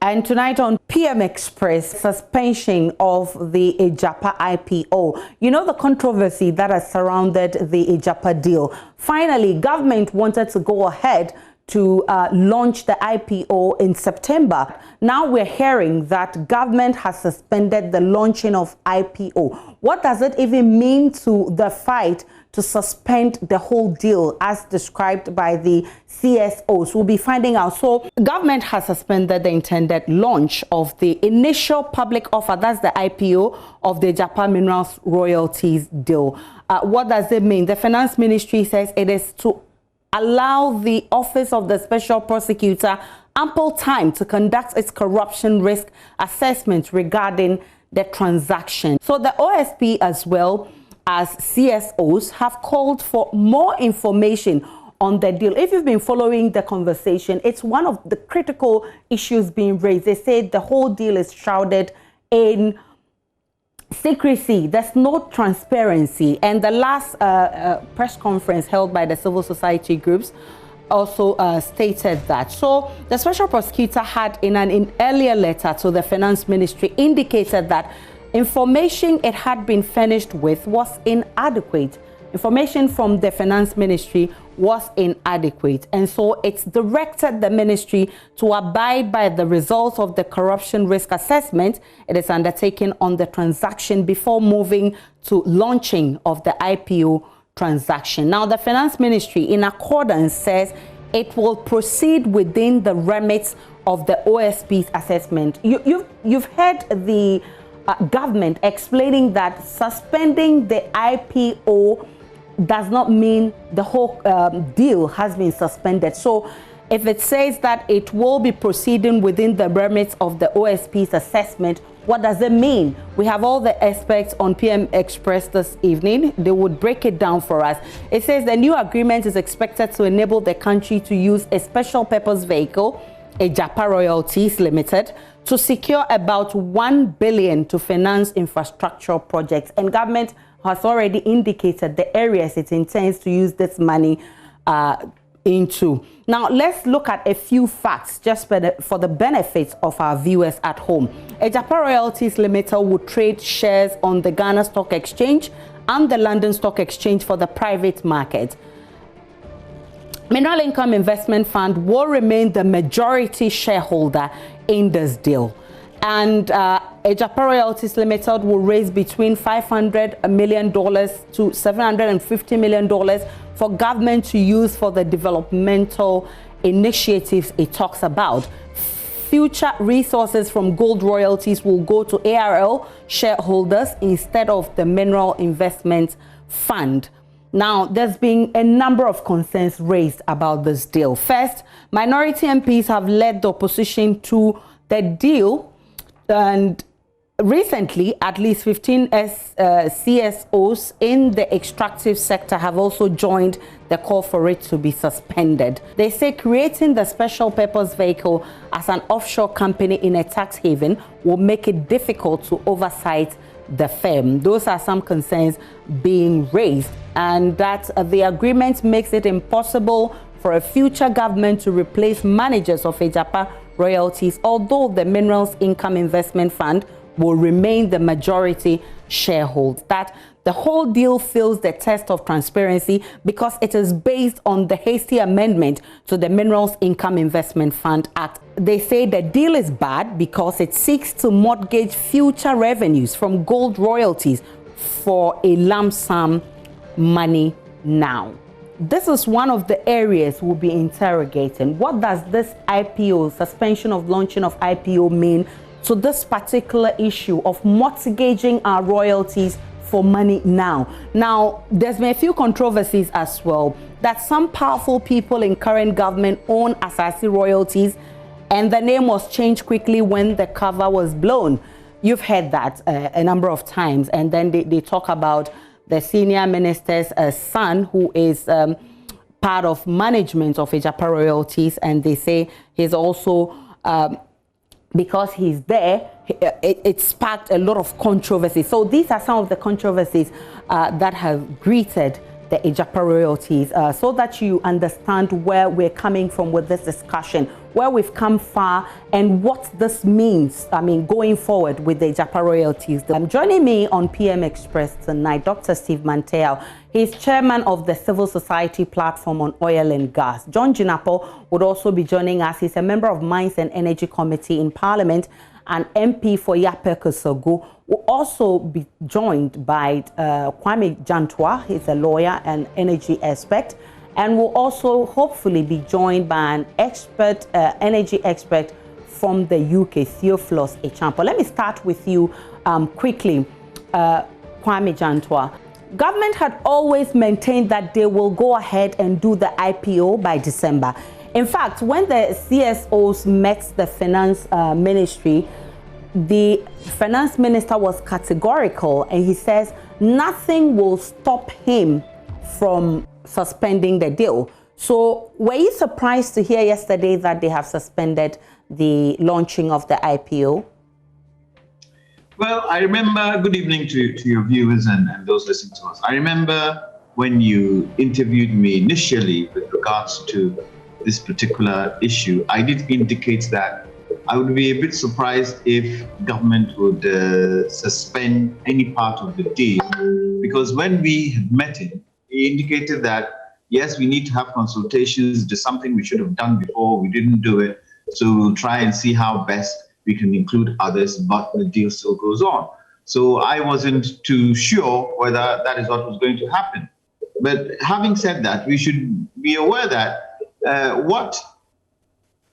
And tonight on PM Express, suspension of the Agyapa IPO. You know the controversy that has surrounded the Agyapa deal. Finally, government wanted to go ahead to launch the IPO in September. Now we're hearing that government has suspended the launching of IPO. What does it even mean to the fight to suspend the whole deal as described by the CSOs? We'll be finding out. So government has suspended the intended launch of the initial public offer, that's the IPO of the Agyapa Minerals Royalties deal. What does it mean? The Finance Ministry says it is to allow the Office of the Special Prosecutor ample time to conduct its corruption risk assessment regarding the transaction. So the OSP as well as CSOs have called for more information on the deal. If you've been following the conversation, it's one of the critical issues being raised. They say the whole deal is shrouded in secrecy. There's no transparency. And the last press conference held by the civil society groups also stated that. So the special prosecutor had in an earlier letter to the Finance Ministry indicated that information it had been furnished with was inadequate. Information from the Finance Ministry was inadequate. And so it's directed the ministry to abide by the results of the corruption risk assessment it is undertaken on the transaction before moving to launching of the IPO transaction. Now, the Finance Ministry, in accordance, says it will proceed within the remits of the OSP's assessment. You've heard the government explaining that suspending the IPO does not mean the whole deal has been suspended. So if it says that it will be proceeding within the remits of the OSP's assessment, what does it mean? We have all the experts on PM Express this evening. They would break it down for us. It says the new agreement is expected to enable the country to use a special purpose vehicle, Agyapa Royalties Limited, to secure about $1 billion to finance infrastructure projects. And government has already indicated the areas it intends to use this money into. Now, let's look at a few facts just for the benefit of our viewers at home. Agyapa Royalties Limited would trade shares on the Ghana Stock Exchange and the London Stock Exchange for the private market. Mineral Income Investment Fund will remain the majority shareholder in this deal. And Agyapa Royalties Limited will raise between $500 million to $750 million for government to use for the developmental initiatives it talks about. Future resources from gold royalties will go to ARL shareholders instead of the Mineral Investment Fund. Now, there's been a number of concerns raised about this deal. First, minority MPs have led the opposition to the deal, and recently, at least 15 CSOs in the extractive sector have also joined the call for it to be suspended. They say creating the special purpose vehicle as an offshore company in a tax haven will make it difficult to oversight the firm. Those are some concerns being raised, and that the agreement makes it impossible for a future government to replace managers of Agyapa Royalties, although the Minerals Income Investment Fund will remain the majority shareholder. That the whole deal fails the test of transparency because it is based on the hasty amendment to the Minerals Income Investment Fund Act. They say the deal is bad because it seeks to mortgage future revenues from gold royalties for a lump sum money now. This is one of the areas we'll be interrogating. What does this IPO, suspension of launching of IPO, mean to this particular issue of mortgaging our royalties for money now? Now, there's been a few controversies as well that some powerful people in current government own Asasi royalties, and the name was changed quickly when the cover was blown. You've heard that a number of times, and then they talk about the senior minister's son, who is part of management of Agyapa Royalties, and they say he's also, because he's there, it sparked a lot of controversy. So these are some of the controversies that have greeted the Agyapa Royalties, so that you understand where we're coming from with this discussion, where we've come far, and what this means, going forward with the Agyapa Royalties. Joining me on PM Express tonight, Dr. Steve Manteo. He's chairman of the Civil Society Platform on Oil and Gas. John Jinapo would also be joining us. He's a member of Mines and Energy Committee in Parliament and MP for Yape Kosogu. Will also be joined by Kwame Jantua. He's a lawyer and energy expert, and will also hopefully be joined by an expert, energy expert from the UK, Theophilus Echampo. Let me start with you quickly, Kwame Jantua. Government had always maintained that they will go ahead and do the IPO by December. In fact, when the CSOs met the finance ministry, the finance minister was categorical, and he says nothing will stop him from suspending the deal. So were you surprised to hear yesterday that they have suspended the launching of the IPO? Well, I remember, good evening to your viewers and those listening to us. I remember when you interviewed me initially with regards to this particular issue, I did indicate that I would be a bit surprised if government would suspend any part of the deal, because when we had met him, he indicated that, yes, we need to have consultations. It's something we should have done before. We didn't do it. So we'll try and see how best we can include others, but the deal still goes on. So I wasn't too sure whether that is what was going to happen. But having said that, we should be aware that what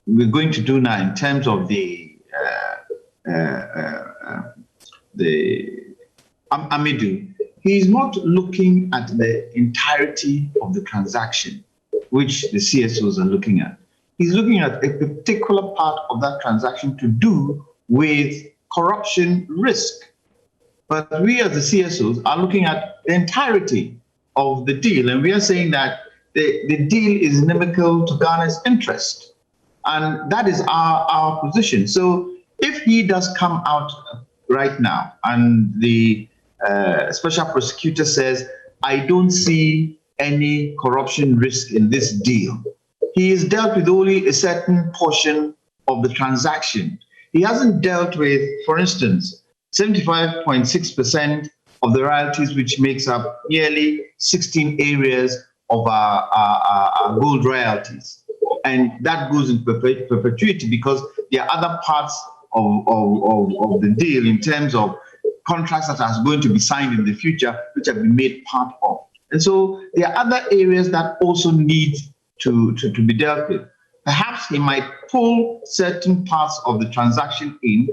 we're going to do now in terms of the Amidu, he's not looking at the entirety of the transaction, which the CSOs are looking at. He's looking at a particular part of that transaction to do with corruption risk. But we as the CSOs are looking at the entirety of the deal, and we are saying that the deal is inimical to Ghana's interest. And that is our position. So if he does come out right now and the special prosecutor says, I don't see any corruption risk in this deal, he has dealt with only a certain portion of the transaction. He hasn't dealt with, for instance, 75.6% of the royalties, which makes up nearly 16 areas of our gold royalties. And that goes in perpetuity because there are other parts of the deal in terms of contracts that are going to be signed in the future, which have been made part of. And so there are other areas that also need to be dealt with. Perhaps he might pull certain parts of the transaction in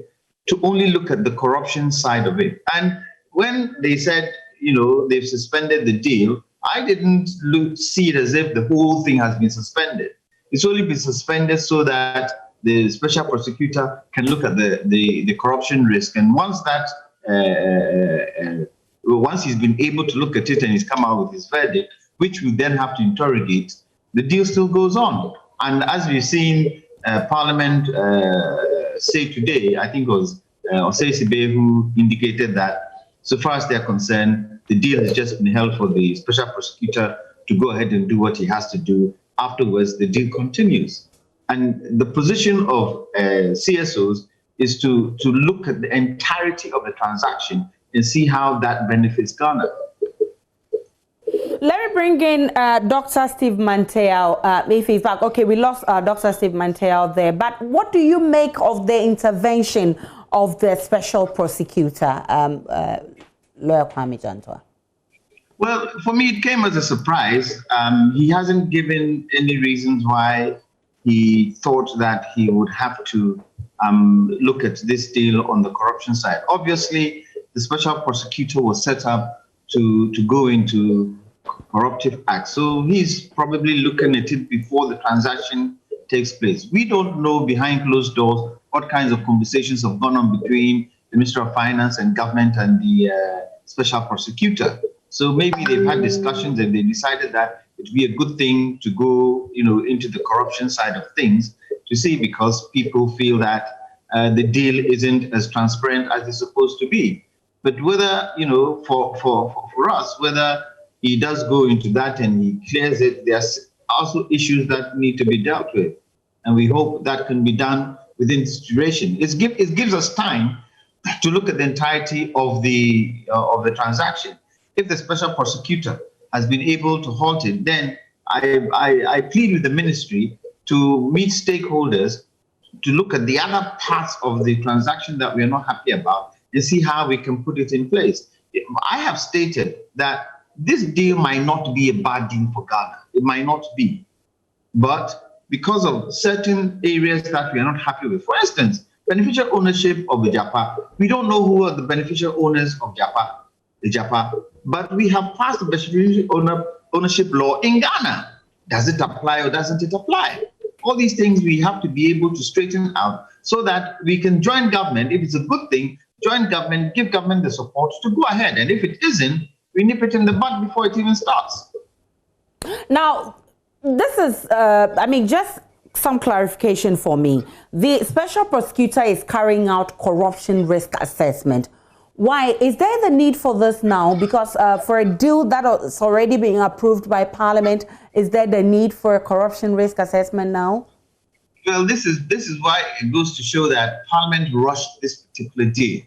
to only look at the corruption side of it. And when they said, they've suspended the deal, I didn't see it as if the whole thing has been suspended. It's only been suspended so that the special prosecutor can look at the corruption risk. And once once he's been able to look at it and he's come out with his verdict, which we then have to interrogate, the deal still goes on. And as we've seen Parliament say today, I think it was Osei Sibe who indicated that so far as they're concerned, the deal has just been held for the special prosecutor to go ahead and do what he has to do. Afterwards, the deal continues. And the position of CSOs is to look at the entirety of the transaction and see how that benefits Ghana. Let me bring in Dr. Steve Manteo, if he's back. Okay, we lost Dr. Steve Manteo there, but what do you make of the intervention of the special prosecutor, Lawyer Kwame Jantua? Well, for me, it came as a surprise. He hasn't given any reasons why he thought that he would have to look at this deal on the corruption side. Obviously, the special prosecutor was set up to go into corruptive acts. So he's probably looking at it before the transaction takes place. We don't know behind closed doors what kinds of conversations have gone on between the Minister of Finance and government and the special prosecutor. So maybe they've had discussions and they decided that it would be a good thing to go, into the corruption side of things to see, because people feel that the deal isn't as transparent as it's supposed to be. But whether, for us, whether he does go into that and he clears it, there's also issues that need to be dealt with. And we hope that can be done within this duration. It gives us time to look at the entirety of the transaction. If the special prosecutor has been able to halt it, then I plead with the ministry to meet stakeholders to look at the other parts of the transaction that we are not happy about and see how we can put it in place. I have stated that this deal might not be a bad deal for Ghana. It might not be. But because of certain areas that we are not happy with, for instance, beneficial ownership of the Agyapa, we don't know who are the beneficial owners of the Agyapa, but we have passed the beneficial ownership law in Ghana. Does it apply or doesn't it apply? All these things we have to be able to straighten out so that we can join government. If it's a good thing, join government, give government the support to go ahead. And if it isn't, we nip it in the bud before it even starts. Now, this is, just some clarification for me. The special prosecutor is carrying out corruption risk assessment. Why? Is there the need for this now? Because for a deal that is already being approved by Parliament, is there the need for a corruption risk assessment now? Well, this is why it goes to show that Parliament rushed this particular deal.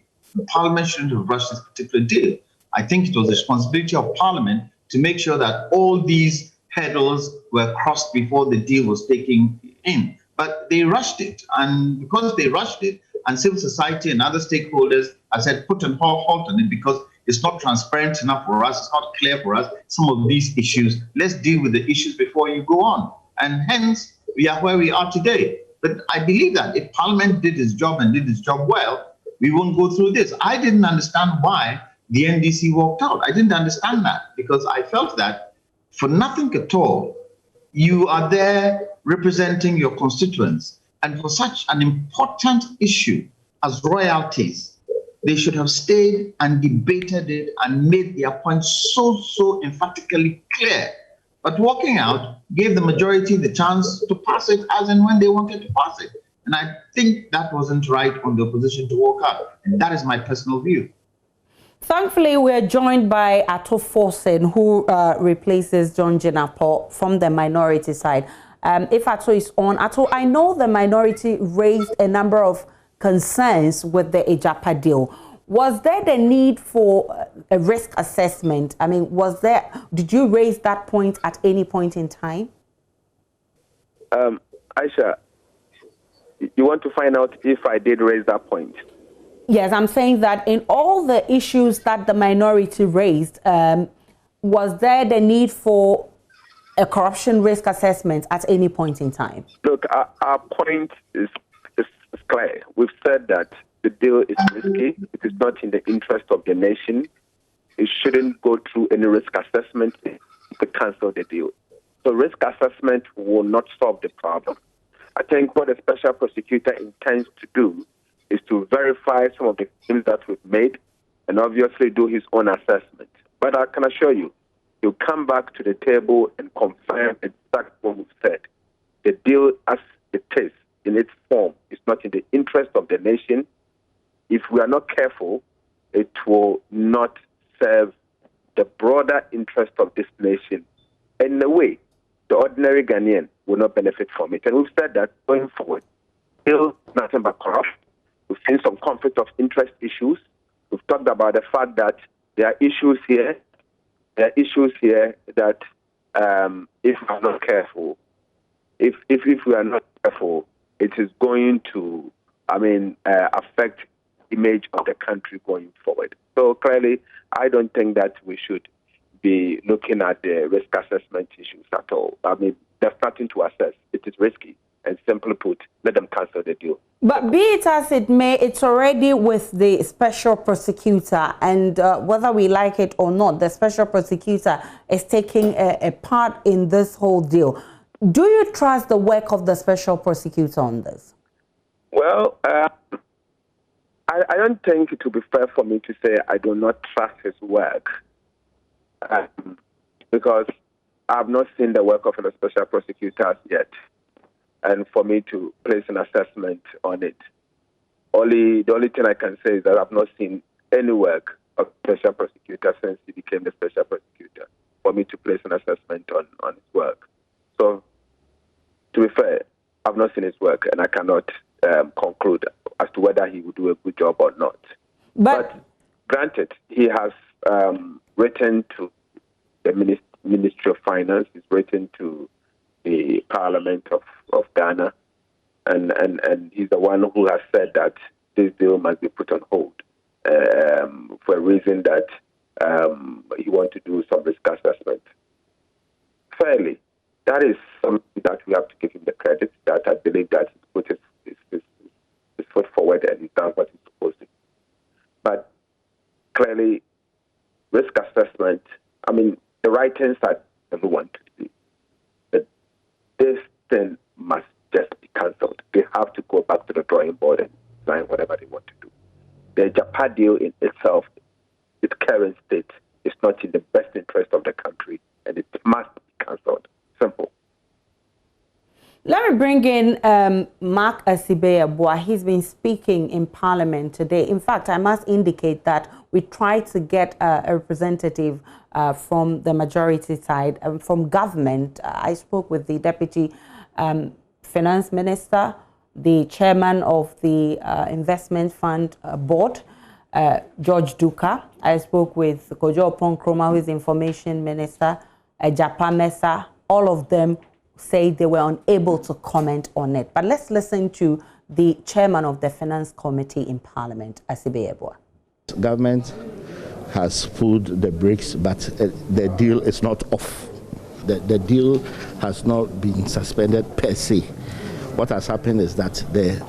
Parliament shouldn't have rushed this particular deal. I think it was the responsibility of Parliament to make sure that all these hurdles were crossed before the deal was taken in. But they rushed it, and because they rushed it, and civil society and other stakeholders, I said, put a halt on it because it's not transparent enough for us, it's not clear for us, some of these issues. Let's deal with the issues before you go on. And hence, we are where we are today. But I believe that if Parliament did its job and did its job well, we won't go through this. I didn't understand why the NDC walked out. I didn't understand that because I felt that for nothing at all, you are there representing your constituents. And for such an important issue as royalties, they should have stayed and debated it and made their point so emphatically clear. But walking out gave the majority the chance to pass it as and when they wanted to pass it. And I think that wasn't right on the opposition to walk out. And that is my personal view. Thankfully, we're joined by Ato Forsen, who replaces John Jinapo from the minority side. If Ato is on, Ato, I know the minority raised a number of concerns with the Agyapa deal. Was there the need for a risk assessment? I mean, did you raise that point at any point in time? Aisha, you want to find out if I did raise that point? Yes, I'm saying that in all the issues that the minority raised, was there the need for a corruption risk assessment at any point in time? Look, our point is clear. We've said that the deal is risky. It is not in the interest of the nation. It shouldn't go through any risk assessment to cancel the deal. So risk assessment will not solve the problem. I think what the special prosecutor intends to do is to verify some of the claims that we've made and obviously do his own assessment. But I can assure you, he'll come back to the table and confirm exactly what we've said. The deal as it is in its form is not in the interest of the nation. If we are not careful, it will not serve the broader interest of this nation. And in a way, the ordinary Ghanaian will not benefit from it. And we've said that going forward, still nothing but corruption. We've seen some conflict of interest issues. We've talked about the fact that there are issues here. That if we are not careful, if we are not careful, it is going to, affect the image of the country going forward. So clearly, I don't think that we should be looking at the risk assessment issues at all. I mean, they're starting to assess. It is risky. And simply put, let them cancel the deal. But be it as it may, it's already with the special prosecutor, and whether we like it or not, the special prosecutor is taking a part in this whole deal. Do you trust the work of the special prosecutor on this? Well, I don't think it would be fair for me to say I do not trust his work, because I have not seen the work of the special prosecutors yet. And for me to place an assessment on it. The only thing I can say is that I've not seen any work of special prosecutor since he became the special prosecutor. for me to place an assessment on his work. So, to be fair, I've not seen his work, and I cannot conclude as to whether he will do a good job or not. But granted, he has written to the Ministry of Finance, he's written to the Parliament of Ghana, and he's the one who has said that this deal must be put on hold for a reason that he wants to do some risk assessment. Fairly, that is something that we have to give him the credit, that I believe that he put his foot forward and he's done what he's supposed to. But clearly, risk assessment, I mean, the right things that everyone to see. But this thing must just be cancelled. They have to go back to the drawing board and design whatever they want to do. The Agyapa deal in itself, its current state, is not in the best interest of the country, and it must be cancelled. Simple. Let me bring in Mark Asibe-Yeboah. He's been speaking in Parliament today. In fact, I must indicate that we tried to get a representative from the majority side, from government. I spoke with the Deputy Finance Minister, the Chairman of the Investment Fund Board, George Duka. I spoke with Kojo Oponkroma, who is Information Minister, Agyapa Mesa. All of them say they were unable to comment on it. But let's listen to the Chairman of the Finance Committee in Parliament, Asibe-Yeboah. Government has pulled the brakes, but the deal is not off. The deal has not been suspended per se. What has happened is that the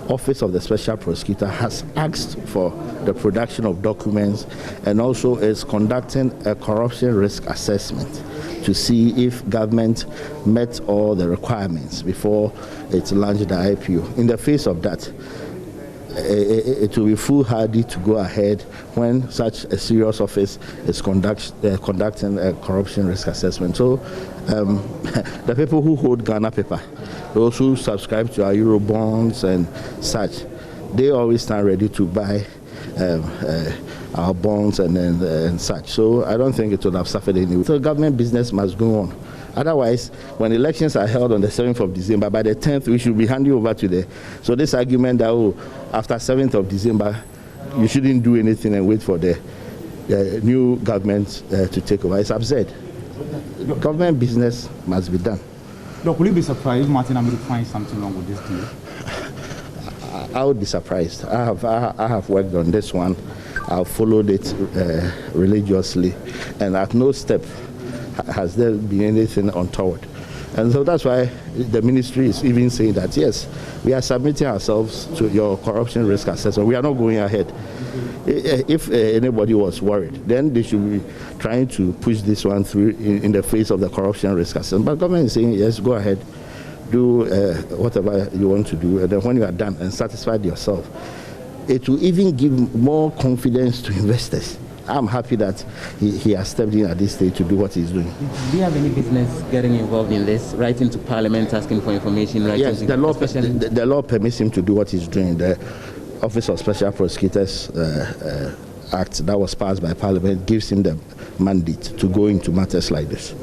Office of the Special Prosecutor has asked for the production of documents and also is conducting a corruption risk assessment to see if government met all the requirements before it launched the IPO. In the face of that, it will be foolhardy to go ahead when such a serious office is conducting a corruption risk assessment. So the people who hold Ghana paper, those who subscribe to our Euro bonds and such, they always stand ready to buy our bonds and such. So I don't think it would have suffered anyway. So government business must go on. Otherwise, when elections are held on the 7th of December, by the 10th, we should be handing over to the... So this argument that, after 7th of December, you shouldn't do anything and wait for the new government to take over, it's absurd. Government business must be done. Look, will you be surprised if Martin Amidu finds something wrong with this deal? I would be surprised. I have worked on this one. I've followed it religiously, and at no step has there been anything untoward. And so that's why the ministry is even saying that, yes, we are submitting ourselves to your corruption risk assessment. We are not going ahead. If anybody was worried, then they should be trying to push this one through in the face of the corruption risk assessment. But government is saying, yes, go ahead, do whatever you want to do. And then when you are done and satisfied yourself, it will even give more confidence to investors. I'm happy that he has stepped in at this stage to do what he's doing. Do you have any business getting involved in this, writing to Parliament, asking for information? Yes, the law permits him to do what he's doing. The Office of Special Prosecutors Act that was passed by Parliament gives him the mandate to go into matters like this.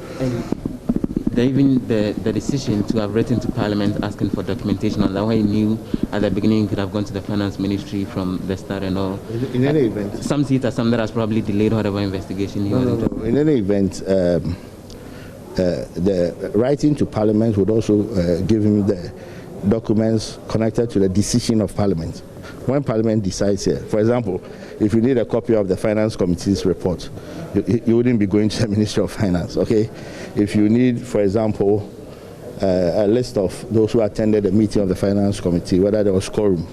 Even the decision to have written to Parliament asking for documentation on that, why he knew at the beginning he could have gone to the Finance Ministry from the start and all. In any event, some see it as something that has probably delayed whatever investigation he was into. In any event, the writing to Parliament would also give him the documents connected to the decision of Parliament. When Parliament decides here, for example, if you need a copy of the Finance Committee's report, you wouldn't be going to the Ministry of Finance, okay? If you need, for example, a list of those who attended the meeting of the Finance Committee, whether there was quorum,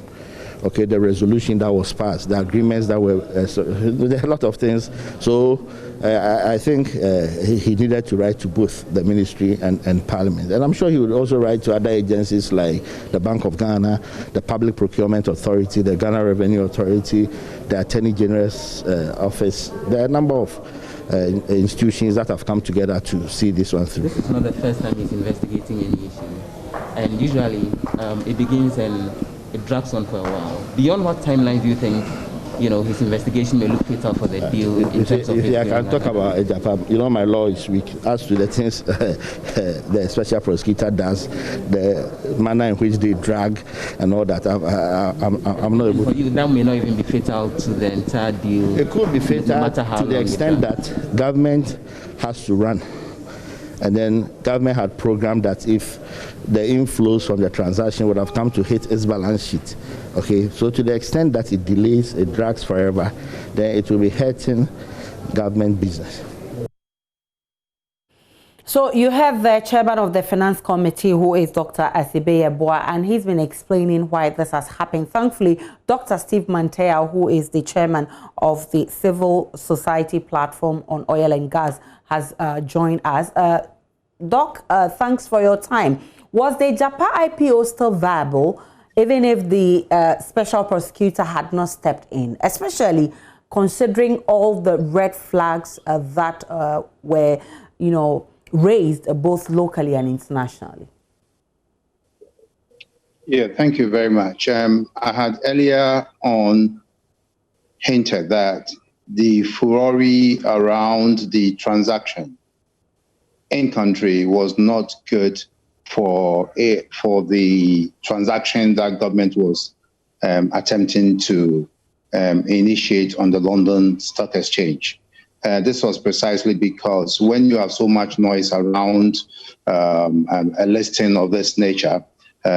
okay, the resolution that was passed, the agreements that were, there are a lot of things. So I think he needed to write to both the ministry and Parliament. And I'm sure he would also write to other agencies like the Bank of Ghana, the Public Procurement Authority, the Ghana Revenue Authority, the Attorney General's Office. There are a number of institutions that have come together to see this one through. This is not the first time he's investigating any issue. And usually it begins and it drags on for a while. Beyond what timeline do you think his investigation may look fatal for the deal in terms of I can talk about Agyapa. My law is weak as to the things the special prosecutor does, the manner in which they drag and all that. I'm not able. For you, that may not even be fatal to the entire deal. It could be fatal no to the extent that government has to run. And then government had programmed that if the inflows from the transaction would have come to hit its balance sheet. Okay, so to the extent that it delays, it drags forever, then it will be hurting government business. So you have the chairman of the finance committee, who is Dr. Asibe Yeboah, and he's been explaining why this has happened. Thankfully, Dr. Steve Mantea, who is the chairman of the civil society platform on oil and gas, has joined us. Doc, thanks for your time. Was the Agyapa IPO still viable, even if the special prosecutor had not stepped in, especially considering all the red flags that were, raised both locally and internationally? Yeah, thank you very much. I had earlier on hinted that the furore around the transaction in country was not good for the transaction that government was attempting to initiate on the London Stock Exchange. This was precisely because when you have so much noise around a listing of this nature,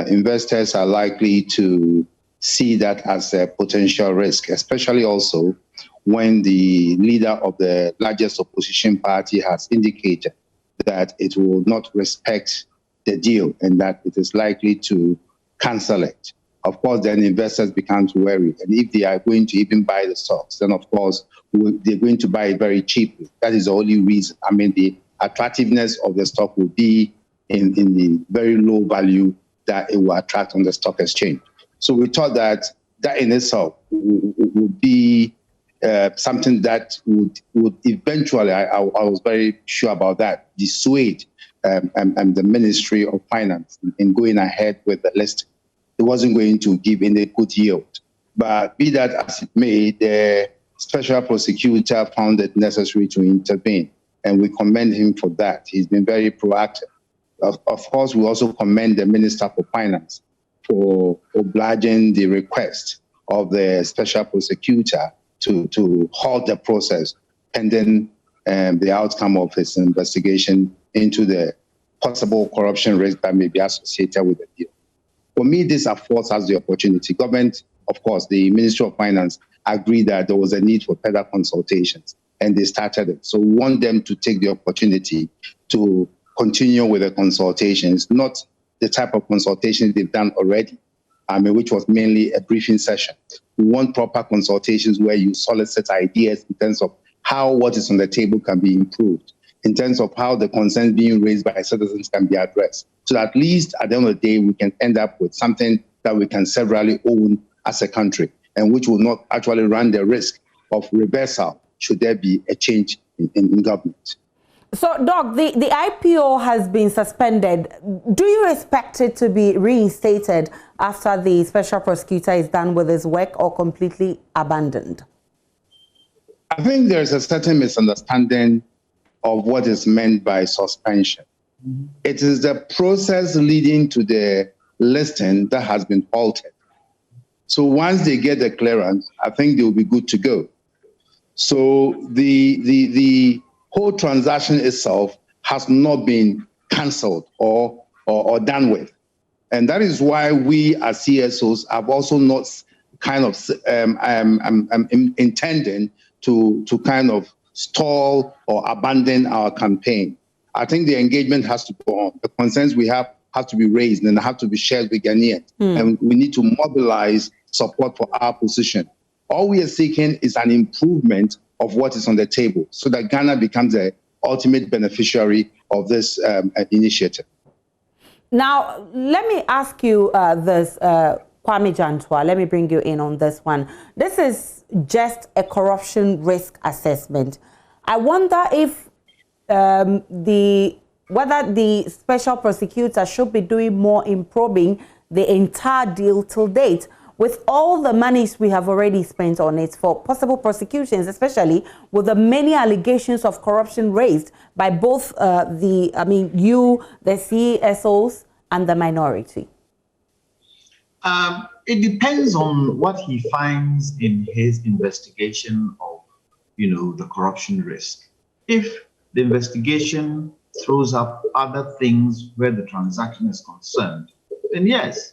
investors are likely to see that as a potential risk, especially also when the leader of the largest opposition party has indicated that it will not respect the deal and that it is likely to cancel it. Of course, then investors become to worry. And if they are going to even buy the stocks, then of course, they're going to buy it very cheaply. That is the only reason. I mean, the attractiveness of the stock will be in the very low value that it will attract on the stock exchange. So we thought that in itself would be something that would eventually, I was very sure about that, dissuade and the Ministry of Finance in going ahead with the listing. It wasn't going to give any good yield. But be that as it may, the special prosecutor found it necessary to intervene, and we commend him for that. He's been very proactive. Of course, we also commend the Minister for Finance for obliging the request of the special prosecutor to halt the process pending the outcome of his investigation into the possible corruption risk that may be associated with the deal. For me, this affords us the opportunity. Government, of course, the Ministry of Finance agreed that there was a need for further consultations, and they started it. So we want them to take the opportunity to continue with the consultations, not the type of consultations they've done already, which was mainly a briefing session. We want proper consultations where you solicit ideas in terms of how what is on the table can be improved, in terms of how the concerns being raised by citizens can be addressed. So at least at the end of the day, we can end up with something that we can severally own as a country, and which will not actually run the risk of reversal should there be a change in government. So, Doc, the IPO has been suspended. Do you expect it to be reinstated after the special prosecutor is done with his work, or completely abandoned? I think there's a certain misunderstanding of what is meant by suspension. Mm-hmm. It is the process leading to the listing that has been halted. So once they get the clearance, I think they will be good to go. So the whole transaction itself has not been cancelled or done with. And that is why we as CSOs have also not kind of intending to kind of stall or abandon our campaign. I think the engagement has to go on. The concerns we have to be raised and have to be shared with Ghanaians. And we need to mobilize support for our position. All we are seeking is an improvement of what is on the table so that Ghana becomes the ultimate beneficiary of this initiative. Now, let me ask you this, Kwame Jantua, let me bring you in on this one. This is just a corruption risk assessment. I wonder if whether the special prosecutor should be doing more in probing the entire deal till date. with all the monies we have already spent on it for possible prosecutions, especially with the many allegations of corruption raised by both the CSOs and the minority? It depends on what he finds in his investigation of, the corruption risk. If the investigation throws up other things where the transaction is concerned, then yes,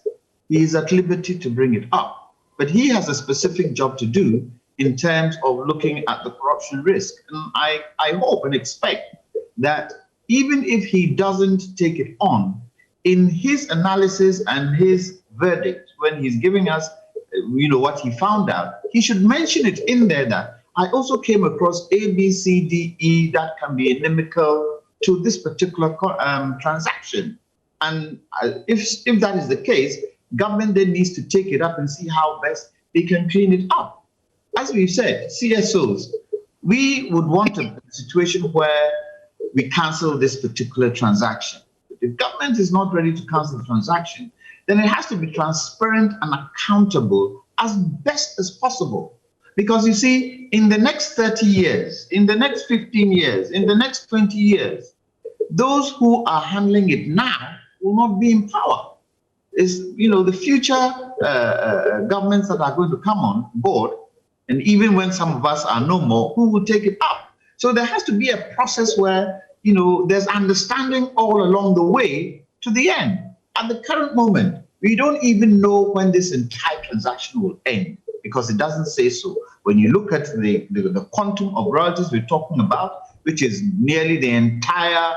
he is at liberty to bring it up. But he has a specific job to do in terms of looking at the corruption risk. And I hope and expect that even if he doesn't take it on, in his analysis and his verdict, when he's giving us, what he found out, he should mention it in there that I also came across A, B, C, D, E that can be inimical to this particular transaction. And if that is the case, government then needs to take it up and see how best they can clean it up. As we've said, CSOs, we would want a situation where we cancel this particular transaction. If government is not ready to cancel the transaction, then it has to be transparent and accountable as best as possible. Because you see, in the next 30 years, in the next 15 years, in the next 20 years, those who are handling it now will not be in power. The future governments that are going to come on board, and even when some of us are no more, who will take it up? So there has to be a process where, there's understanding all along the way to the end. At the current moment, we don't even know when this entire transaction will end because it doesn't say so. When you look at the quantum of royalties we're talking about, which is nearly the entire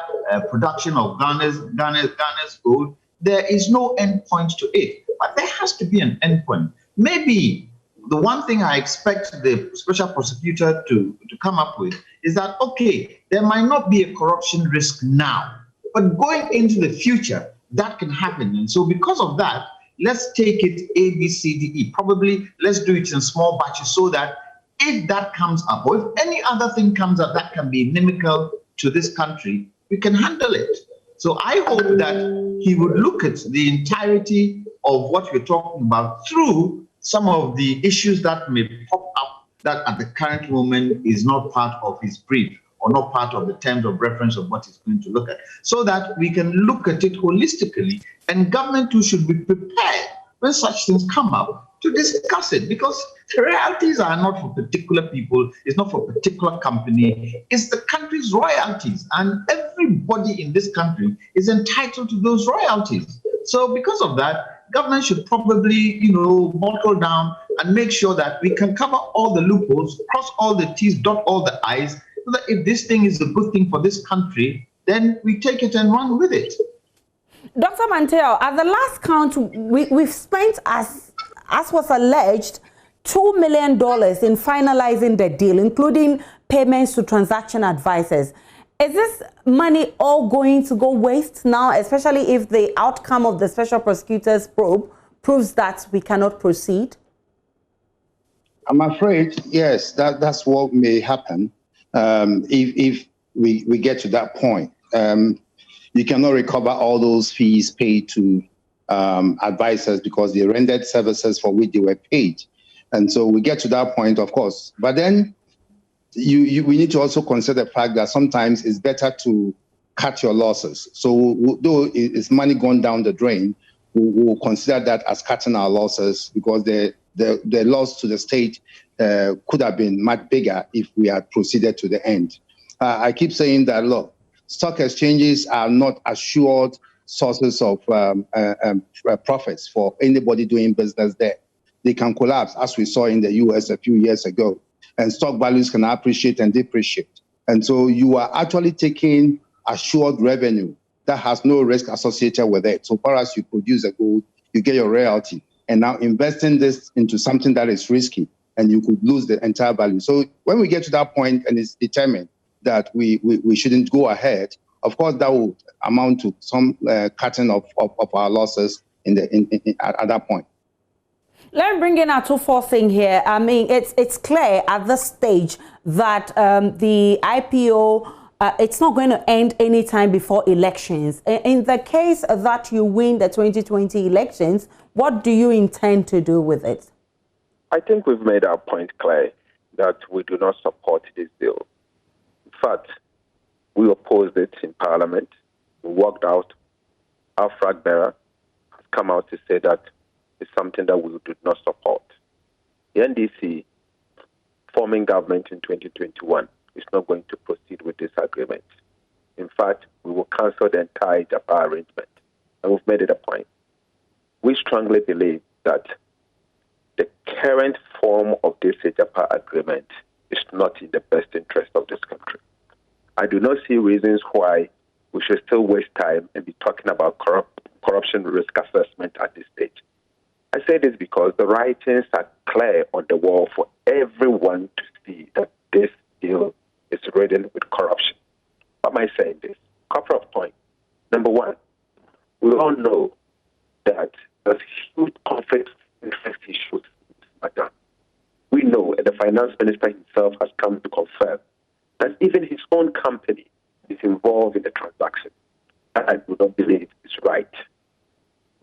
production of Ghana's gold, there is no end point to it. But there has to be an end point. Maybe the one thing I expect the special prosecutor to come up with is that, okay, there might not be a corruption risk now, but going into the future, that can happen. And so because of that, let's take it A, B, C, D, E. Probably let's do it in small batches so that if that comes up, or if any other thing comes up that can be inimical to this country, we can handle it. So I hope that he would look at the entirety of what we're talking about through some of the issues that may pop up that at the current moment is not part of his brief or not part of the terms of reference of what he's going to look at, so that we can look at it holistically, and government too should be prepared when such things come up to discuss it, because the royalties are not for particular people, it's not for a particular company, it's the country's royalties, and everybody in this country is entitled to those royalties. So because of that, government should probably, buckle down and make sure that we can cover all the loopholes, cross all the T's, dot all the I's, so that if this thing is a good thing for this country, then we take it and run with it. Dr. Manteo, at the last count, we've spent, as was alleged, $2 million in finalizing the deal, including payments to transaction advisors. Is this money all going to go waste now, especially if the outcome of the special prosecutor's probe proves that we cannot proceed? I'm afraid, yes, that's what may happen if we get to that point. You cannot recover all those fees paid to advisors because they rendered services for which they were paid. And so we get to that point, of course. But then we need to also consider the fact that sometimes it's better to cut your losses. So though it's money gone down the drain, we'll consider that as cutting our losses, because the loss to the state could have been much bigger if we had proceeded to the end. I keep saying that, look, stock exchanges are not assured sources of profits for anybody doing business there. They can collapse, as we saw in the US a few years ago, and stock values can appreciate and depreciate. And so you are actually taking assured revenue that has no risk associated with it. So far as you produce a gold, you get your royalty. And now investing this into something that is risky, and you could lose the entire value. So when we get to that point and it's determined that we shouldn't go ahead, of course, that will amount to some cutting of our losses at that point. Let me bring in our two-fourth thing here. I mean, it's clear at this stage that the IPO it's not going to end anytime before elections. In the case that you win the 2020 elections, what do you intend to do with it? I think we've made our point clear that we do not support this deal. In fact, we opposed it in Parliament. We walked out. Our flag bearer has come out to say that it's something that we do not support. The NDC forming government in 2021 is not going to proceed with this agreement. In fact, we will cancel the entire Agyapa arrangement. And we've made it a point. We strongly believe that the current form of this Agyapa agreement is not in the best interest of this country. I do not see reasons why we should still waste time and be talking about corruption risk assessment at this stage. I say this because the writings are clear on the wall for everyone to see that this deal is ridden with corruption. Why am I saying this? Couple of points. Number one, we all know that there's huge conflict of interest issues. We know, and the finance minister himself has come to confirm, that even his own company is involved in the transaction. And I do not believe it's right.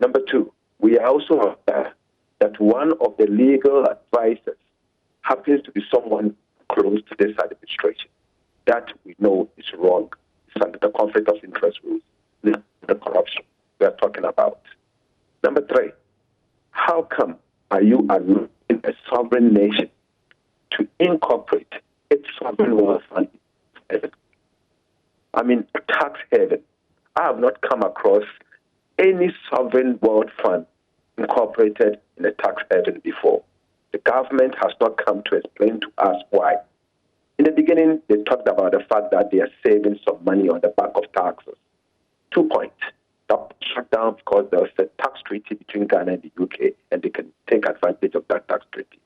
Number two, we are also aware that one of the legal advisors happens to be someone close to this administration. That we know is wrong. It's under the conflict of interest rules, the corruption we are talking about. Number three, how come are you allowing a sovereign nation to incorporate its sovereign wealth fund? I mean, a tax haven. I have not come across any sovereign wealth fund incorporated in a tax haven before. The government has not come to explain to us why. In the beginning, they talked about the fact that they are saving some money on the back of taxes. 2 points. That shut down because there was a tax treaty between Ghana and the UK, and they can take advantage of that tax treaty.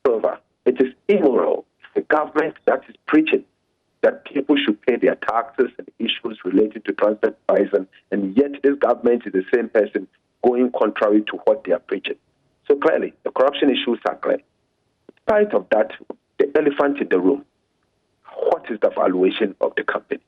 However, it is immoral the government that is preaching that people should pay their taxes and issues related to transfer pricing, and yet this government is the same person going contrary to what they are preaching. So clearly, the corruption issues are clear. In spite of that, the elephant in the room, what is the valuation of the company?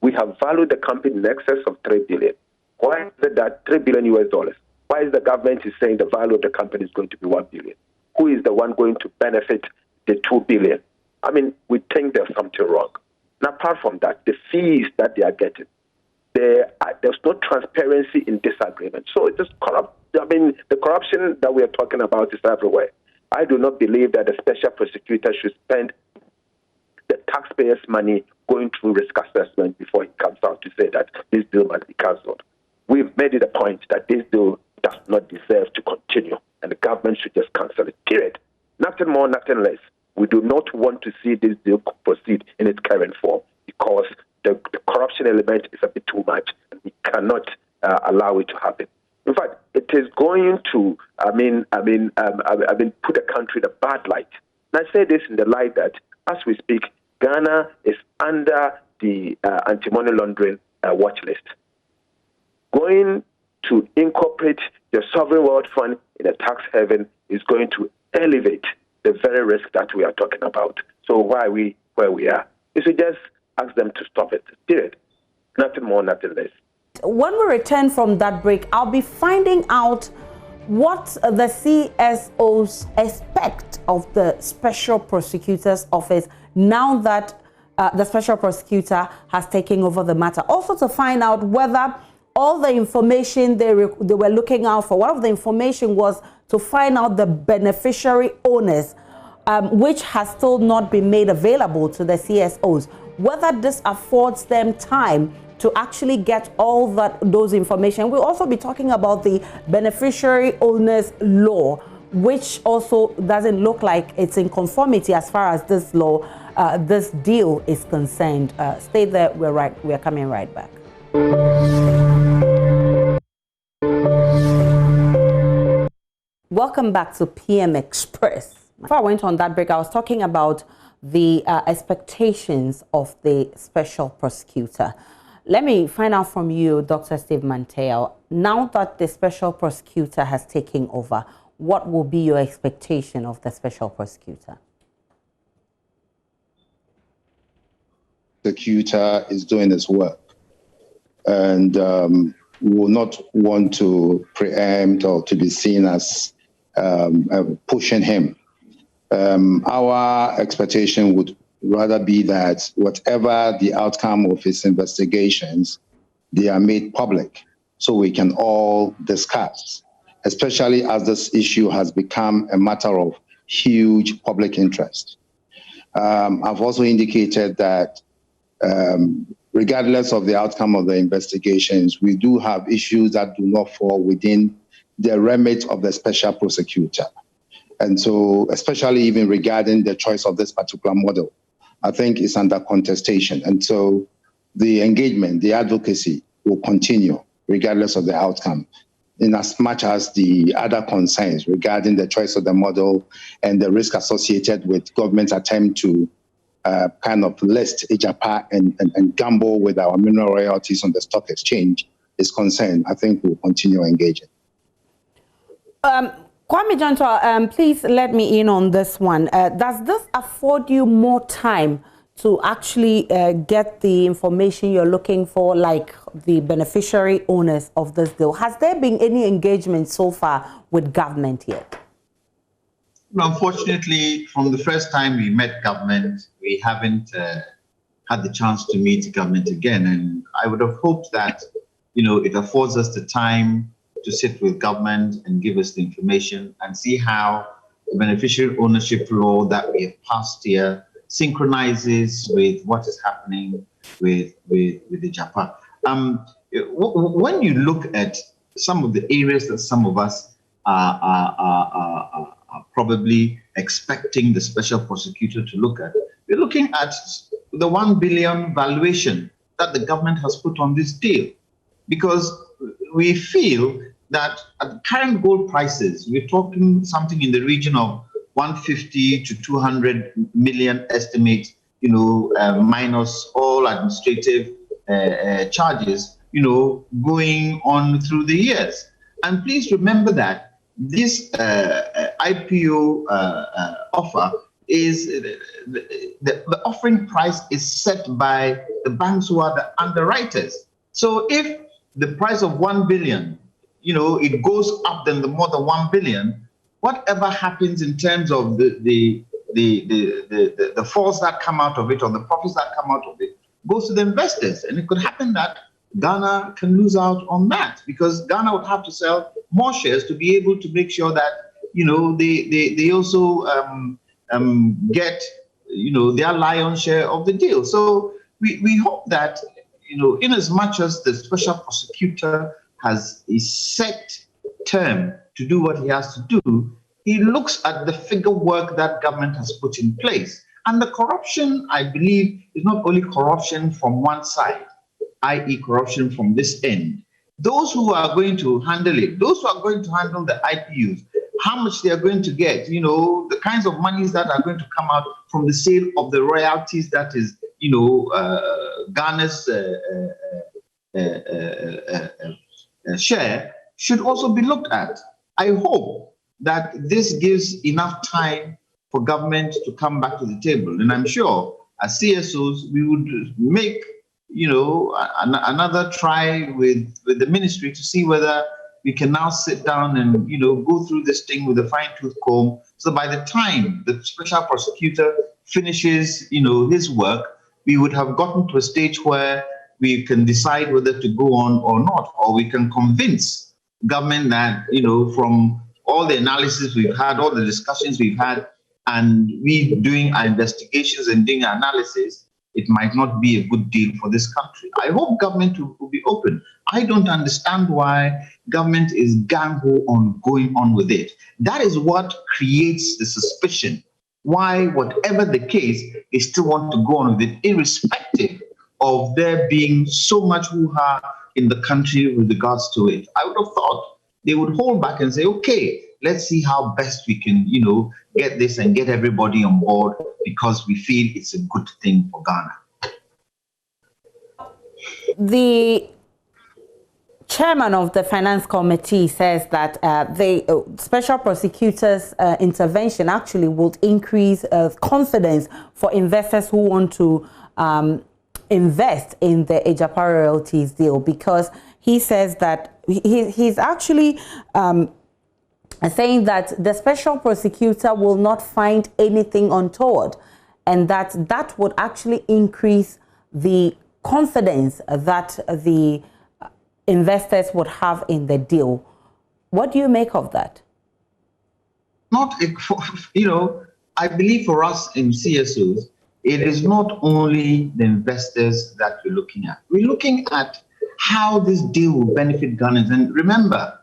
We have valued the company in excess of $3 billion. Why is it that $3 billion US dollars? Why is the government is saying the value of the company is going to be $1 billion? Who is the one going to benefit the $2 billion? I mean, we think there's something wrong. And apart from that, the fees that they are getting, there's no transparency in this agreement. So it's just corrupt. I mean, the corruption that we are talking about is everywhere. I do not believe that the special prosecutor should spend the taxpayers' money going through risk assessment before he comes out to say that this deal must be cancelled. We've made it a point that this deal does not deserve to continue, and the government should just cancel it, period. Nothing more, nothing less. We do not want to see this deal proceed in its current form because the corruption element is a bit too much, and we cannot allow it to happen. In fact, it is going to, put the country in a bad light. And I say this in the light that, as we speak, Ghana is under the anti-money laundering watch list. Going to incorporate the sovereign wealth fund in a tax haven is going to elevate the very risk that we are talking about. So why are we where we are? You should just ask them to stop it, period. Nothing more, nothing less. When we return from that break, I'll be finding out what the CSOs expect of the Special Prosecutor's Office now that the Special Prosecutor has taken over the matter. Also to find out whether all the information they were looking out for, one of the information was to find out the beneficiary owners, which has still not been made available to the CSOs. Whether this affords them time to actually get all those information. We'll also be talking about the beneficiary owners law, which also doesn't look like it's in conformity as far as this law, this deal is concerned. Stay there. We're coming right back. Welcome back to PM Express. Before I went on that break, I was talking about the expectations of the special prosecutor. Let me find out from you, Dr. Steve Manteo, now that the special prosecutor has taken over, what will be your expectation of the special prosecutor? prosecutor is doing his work. And we will not want to preempt or to be seen as pushing him. Our expectation would rather be that whatever the outcome of his investigations, they are made public so we can all discuss, especially as this issue has become a matter of huge public interest. I've also indicated that regardless of the outcome of the investigations, we do have issues that do not fall within the remit of the special prosecutor. And so, especially even regarding the choice of this particular model, I think it's under contestation. And so the engagement, the advocacy will continue regardless of the outcome, in as much as the other concerns regarding the choice of the model and the risk associated with government's attempt to kind of list Agyapa and gamble with our mineral royalties on the stock exchange is concerned. I think we'll continue engaging. Kwame Jantua, please let me in on this one. Does this afford you more time to actually get the information you're looking for, like the beneficiary owners of this deal? Has there been any engagement so far with government yet? Unfortunately, from the first time we met government, we haven't had the chance to meet government again. And I would have hoped that, it affords us the time to sit with government and give us the information and see how the beneficiary ownership law that we have passed here synchronizes with what is happening with Agyapa. When you look at some of the areas that some of us are probably expecting the special prosecutor to look at, we're looking at the 1 billion valuation that the government has put on this deal, because we feel that at the current gold prices, we're talking something in the region of 150 to 200 million estimate, minus all administrative charges, going on through the years. And please remember that this IPO offer is the offering price is set by the banks who are the underwriters. So if the price of 1 billion, it goes up then the more than 1 billion, whatever happens in terms of the falls that come out of it or the profits that come out of it goes to the investors. And it could happen that Ghana can lose out on that, because Ghana would have to sell more shares to be able to make sure that, they also get, their lion's share of the deal. So we hope that, in as much as the special prosecutor has a set term to do what he has to do, he looks at the figure work that government has put in place. And the corruption, I believe, is not only corruption from one side, i.e. corruption from this end. Those who are going to handle it, those who are going to handle the IPUs, how much they are going to get, the kinds of monies that are going to come out from the sale of the royalties that is, Ghana's share should also be looked at. I hope that this gives enough time for government to come back to the table. And I'm sure as CSOs, we would make, another try with the ministry to see whether we can now sit down and, go through this thing with a fine-tooth comb. So by the time the special prosecutor finishes, his work, we would have gotten to a stage where we can decide whether to go on or not, or we can convince government that, from all the analysis we've had, all the discussions we've had, and we doing our investigations and doing our analysis, it might not be a good deal for this country. I hope government will be open. I don't understand why government is gung-ho on going on with it. That is what creates the suspicion why, whatever the case, they still want to go on with it, irrespective of there being so much hoo-ha in the country with regards to it. I would have thought they would hold back and say, okay, let's see how best we can, get this and get everybody on board, because we feel it's a good thing for Ghana. The chairman of the finance committee says that the special prosecutor's intervention actually would increase confidence for investors who want to invest in the Agyapa Royalties deal, because he says that he's actually saying that the special prosecutor will not find anything untoward, and that would actually increase the confidence that the investors would have in the deal. What do you make of that? I believe for us in CSOs, it is not only the investors that we're looking at. We're looking at how this deal will benefit Ghanaians. And remember,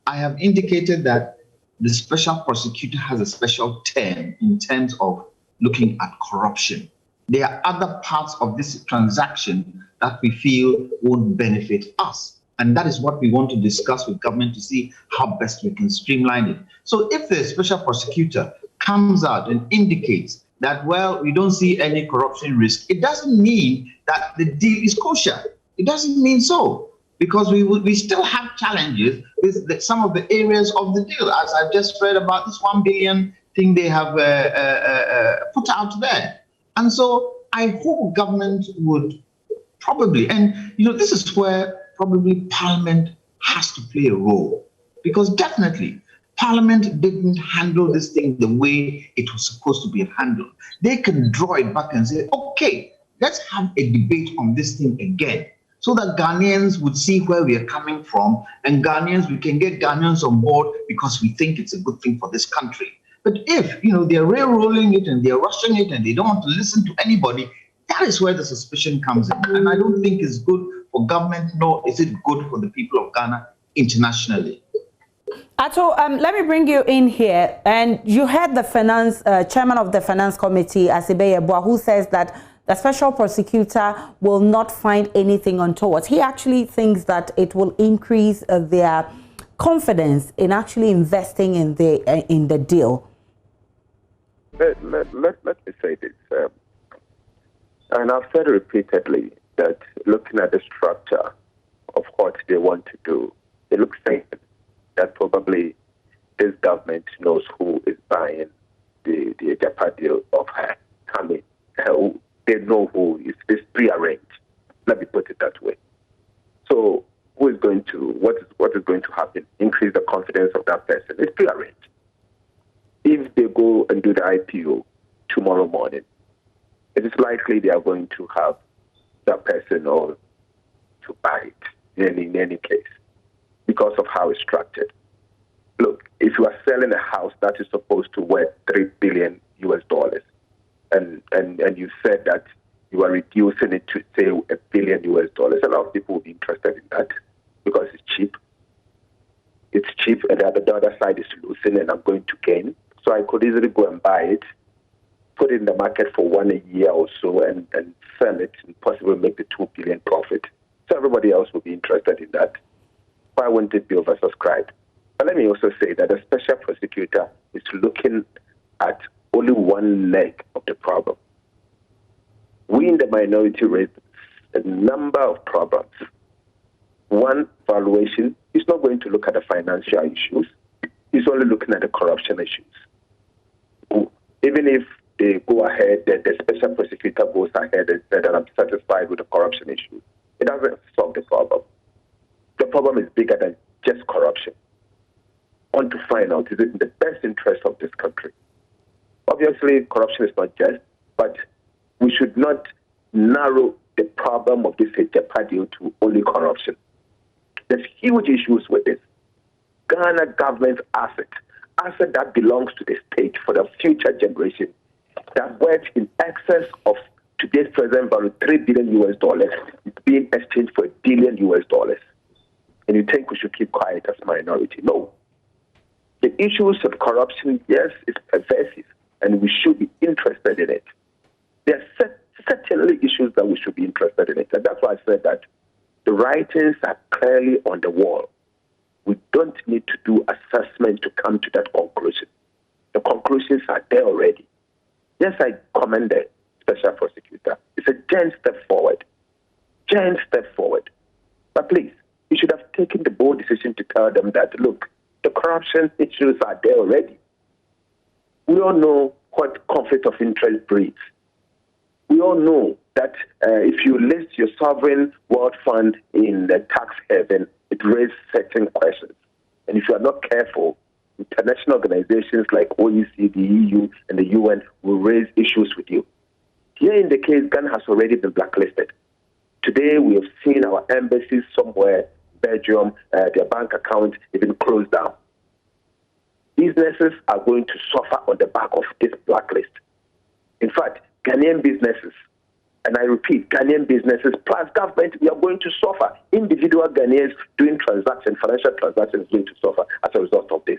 I have indicated that the special prosecutor has a special term in terms of looking at corruption. There are other parts of this transaction that we feel won't benefit us. And that is what we want to discuss with government to see how best we can streamline it. So if the special prosecutor comes out and indicates that, well, we don't see any corruption risk, it doesn't mean that the deal is kosher. It doesn't mean so, because we still have challenges with some of the areas of the deal, as I've just read about this 1 billion thing they have put out there. And so I hope government would probably, and this is where probably Parliament has to play a role, because definitely Parliament didn't handle this thing the way it was supposed to be handled. They can draw it back and say, okay, let's have a debate on this thing again, so that Ghanaians would see where we are coming from, and we can get Ghanaians on board because we think it's a good thing for this country. But if, they're railrolling it and they're rushing it and they don't want to listen to anybody, that is where the suspicion comes in. And I don't think it's good for government, nor is it good for the people of Ghana internationally. Ato, let me bring you in here. And you heard the chairman of the finance committee, Asibe Yeboah, who says that the special prosecutor will not find anything untoward. He actually thinks that it will increase their confidence in actually investing in the deal. Let me say this, and I've said repeatedly that looking at the structure of what they want to do, it looks like that probably this government knows who is buying the Agyapa deal of her coming. They know who is. It's prearranged. Let me put it that way. So who is going to, what is going to happen? Increase the confidence of that person. It's prearranged. If they go and do the IPO tomorrow morning, it is likely they are going to have that person or to buy it in any case, because of how it's structured. Look, if you are selling a house that is supposed to worth $3 billion US, and you said that you are reducing it to say $1 billion US, a lot of people will be interested in that because it's cheap. It's cheap, and the other side is losing, and I'm going to gain. So I could easily go and buy it, put it in the market for a year or so, and sell it and possibly make the $2 billion profit. So everybody else will be interested in that. Why wouldn't it be oversubscribed? But let me also say that the special prosecutor is looking at only one leg of the problem. We in the minority raised a number of problems. One, valuation is not going to look at the financial issues. He's only looking at the corruption issues. Even if they go ahead, the special prosecutor goes ahead and says that I'm satisfied with the corruption issue, it doesn't solve the problem. The problem is bigger than just corruption. Want to find out, is it in the best interest of this country? Obviously, corruption is not just, but we should not narrow the problem of this Agyapa deal to only corruption. There's huge issues with this. Ghana government's asset that belongs to the state for the future generation, that worth in excess of today's present value, $3 billion US, is being exchanged for $1 billion US. And you think we should keep quiet as a minority? No. The issues of corruption, yes, is pervasive, and we should be interested in it. There are certainly issues that we should be interested in it. And that's why I said that the writings are clearly on the wall. We don't need to do assessment to come to that conclusion. The conclusions are there already. Yes, I commend the special prosecutor. It's a giant step forward. Giant step forward. But please, you should have taken the bold decision to tell them that, look, the corruption issues are there already. We all know what conflict of interest breeds. We all know that if you list your sovereign wealth fund in the tax haven, it raises certain questions. And if you are not careful, international organizations like OECD, the EU, and the UN will raise issues with you. Here in the case, Ghana has already been blacklisted. Today, we have seen our embassies somewhere, Belgium, their bank account even closed down. Businesses are going to suffer on the back of this blacklist. In fact, Ghanaian businesses, and I repeat, Ghanaian businesses plus government, we are going to suffer. Individual Ghanaians doing transactions, financial transactions, going to suffer as a result of this.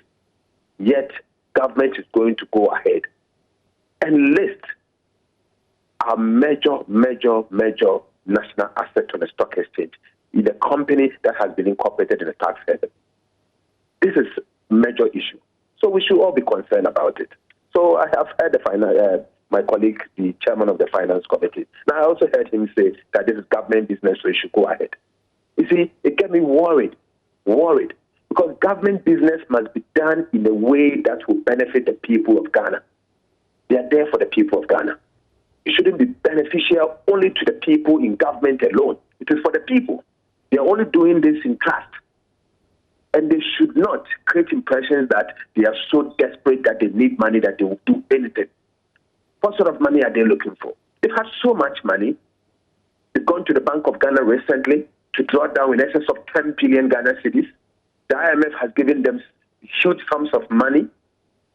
Yet, government is going to go ahead and list a major national asset on the stock exchange in a company that has been incorporated in a tax haven. This is a major issue. So we should all be concerned about it. So I have heard my colleague, the chairman of the finance committee. Now I also heard him say that this is government business, so it should go ahead. You see, it get me worried, because government business must be done in a way that will benefit the people of Ghana. They are there for the people of Ghana. It shouldn't be beneficial only to the people in government alone. It is for the people. They are only doing this in trust. And they should not create impressions that they are so desperate that they need money that they will do anything. What sort of money are they looking for? They've had so much money. They've gone to the Bank of Ghana recently to draw down in excess of 10 billion Ghana cedis. The IMF has given them huge sums of money.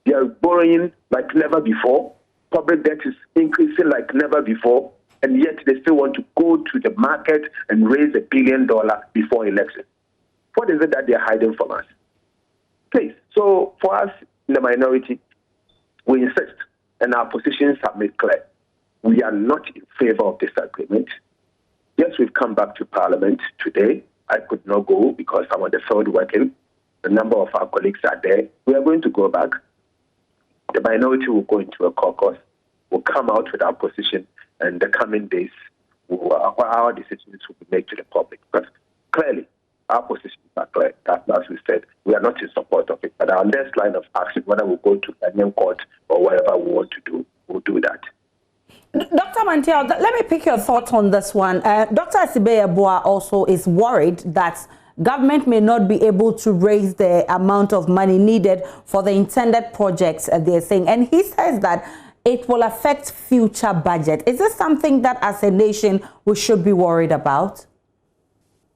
They are borrowing like never before. Public debt is increasing like never before. And yet they still want to go to the market and raise $1 billion before election. What is it that they are hiding from us? Please. So for us in the minority, we insist, and our positions are made clear. We are not in favor of this agreement. Yes, we've come back to Parliament today. I could not go because I'm on the field working. A number of our colleagues are there. We are going to go back. The minority will go into a caucus. We'll come out with our position, and the coming days, our decisions will be made to the public. But clearly, our positions are clear. As we said, we are not in support of it. But our next line of action, whether we go to Ghanaian court or whatever we want to do, we'll do that. Dr. Mantiao, let me pick your thoughts on this one. Dr. Asibe-Yeboah also is worried that government may not be able to raise the amount of money needed for the intended projects, they're saying. And he says that it will affect future budget. Is this something that as a nation we should be worried about?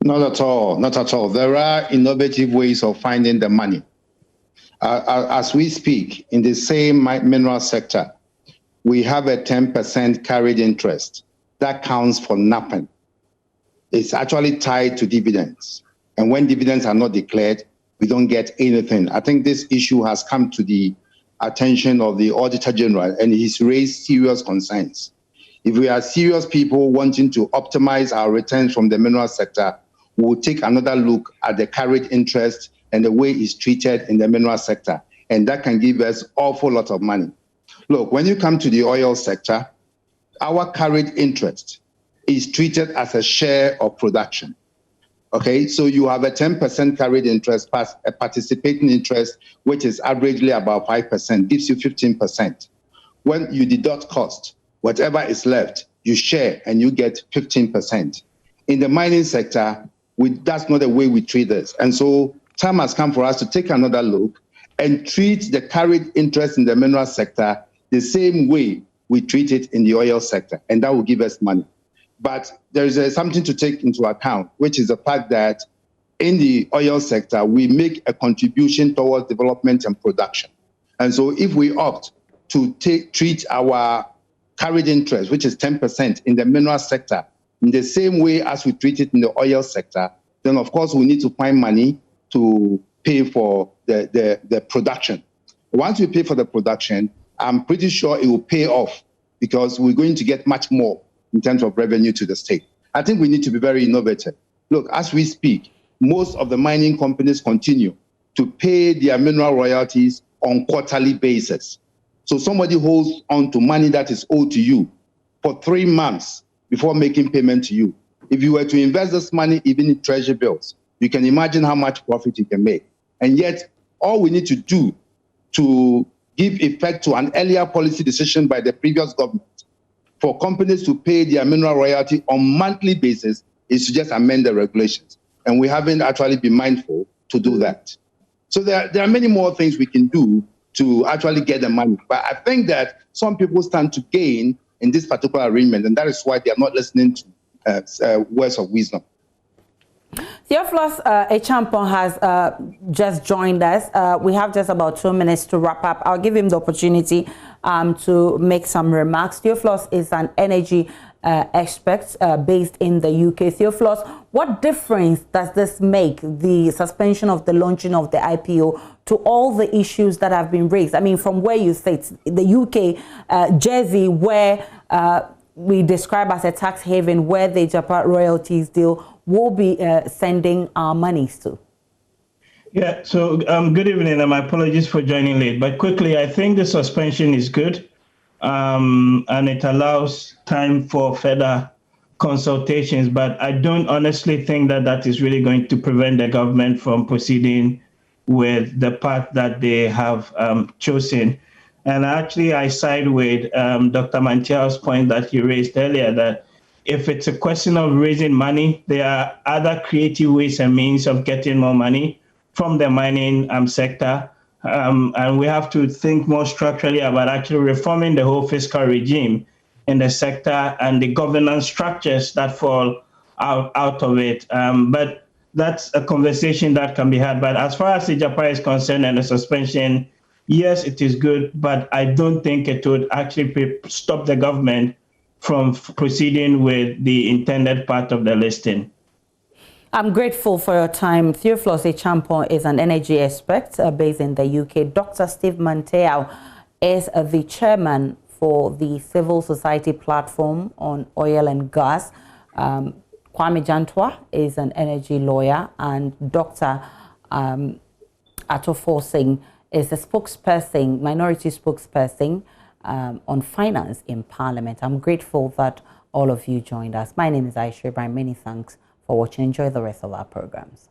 Not at all. Not at all. There are innovative ways of finding the money. As we speak, in the same mineral sector, we have a 10% carried interest. That counts for nothing. It's actually tied to dividends. And when dividends are not declared, we don't get anything. I think this issue has come to the attention of the Auditor General, and he's raised serious concerns. If we are serious people wanting to optimize our returns from the mineral sector, we'll take another look at the carried interest and the way it's treated in the mineral sector. And that can give us an awful lot of money. Look, when you come to the oil sector, our carried interest is treated as a share of production. Okay, so you have a 10% carried interest plus a participating interest, which is averagely about 5%, gives you 15%. When you deduct cost, whatever is left, you share and you get 15%. In the mining sector, that's not the way we treat this. And so time has come for us to take another look and treat the carried interest in the mineral sector the same way we treat it in the oil sector, and that will give us money. But there is something to take into account, which is the fact that in the oil sector, we make a contribution towards development and production. And so if we opt to treat our carried interest, which is 10% in the mineral sector, in the same way as we treat it in the oil sector, then of course we need to find money to pay for the production. Once we pay for the production, I'm pretty sure it will pay off because we're going to get much more in terms of revenue to the state. I think we need to be very innovative. Look, as we speak, most of the mining companies continue to pay their mineral royalties on quarterly basis. So somebody holds on to money that is owed to you for 3 months before making payment to you. If you were to invest this money even in treasury bills, you can imagine how much profit you can make. And yet, all we need to do to give effect to an earlier policy decision by the previous government for companies to pay their mineral royalty on monthly basis is to just amend the regulations. And we haven't actually been mindful to do that. So there are many more things we can do to actually get the money. But I think that some people stand to gain in this particular arrangement, and that is why they are not listening to words of wisdom. Theophilus Agyapa has just joined us. We have just about 2 minutes to wrap up. I'll give him the opportunity to make some remarks. Theophilus is an energy expert based in the UK. Theophilus, what difference does this make, the suspension of the launching of the IPO, to all the issues that have been raised? I mean, from where you sit, the UK, Jersey, where we describe as a tax haven, where the Agyapa Royalties deal will be sending our monies to. Yeah, so good evening, and my apologies for joining late. But quickly, I think the suspension is good, and it allows time for further consultations. But I don't honestly think that that is really going to prevent the government from proceeding with the path that they have chosen. And actually, I side with Dr. Mantiao's point that he raised earlier, that if it's a question of raising money, there are other creative ways and means of getting more money from the mining sector. And we have to think more structurally about actually reforming the whole fiscal regime in the sector and the governance structures that fall out of it. But that's a conversation that can be had. But as far as Agyapa is concerned and the suspension, yes, it is good, but I don't think it would actually stop the government from proceeding with the intended part of the listing. I'm grateful for your time. Theophilus Agyapa is an energy expert based in the UK. Dr. Steve Mantiao is the chairman for the Civil Society Platform on Oil and Gas. Kwame Jantwa is an energy lawyer, and Dr. Atofo Singh is a spokesperson, minority spokesperson on finance in Parliament. I'm grateful that all of you joined us. My name is Aisha Ibrahim. Many thanks for watching. Enjoy the rest of our programs.